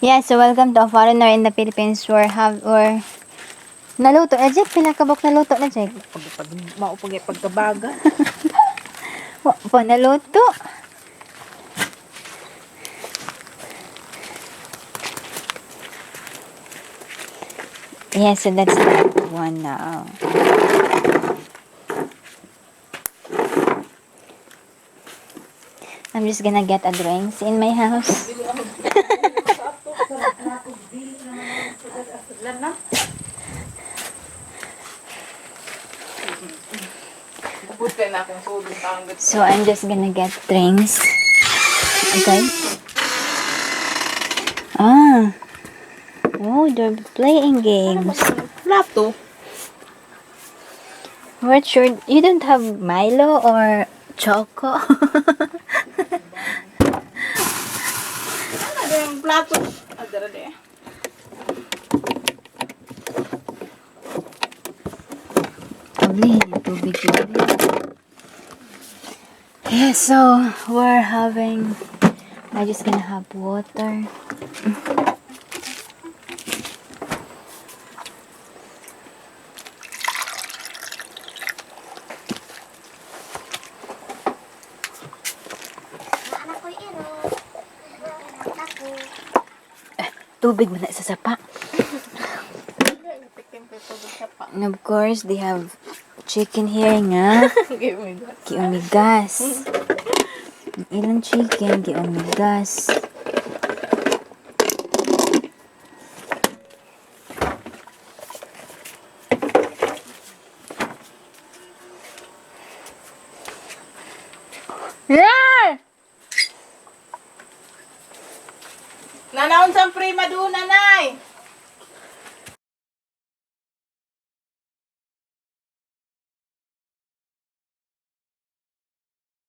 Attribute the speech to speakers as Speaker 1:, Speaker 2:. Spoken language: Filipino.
Speaker 1: Yeah, so welcome to a foreigner in the Philippines or naluto na Jake, pinakabok naluto na Jake.
Speaker 2: Maupag pagkabaga.
Speaker 1: Wa pa naluto. Yeah, so that's the one now. I'm just gonna get a drinks in my house. So I'm just gonna get drinks. Okay. Ah. Oh, they're playing games.
Speaker 2: Plato.
Speaker 1: What sure you don't have Milo or Choco?
Speaker 2: Ano yung plato? Adara de.
Speaker 1: Probably tubig yun. Yeah, so we're having. I'm just gonna have water. Tubig mo na sa sapa. And of course, they have chicken here nga. Giumigas. Ilang chicken, giumigas. Yeah!
Speaker 2: Nanaon sa prima doon, nanay.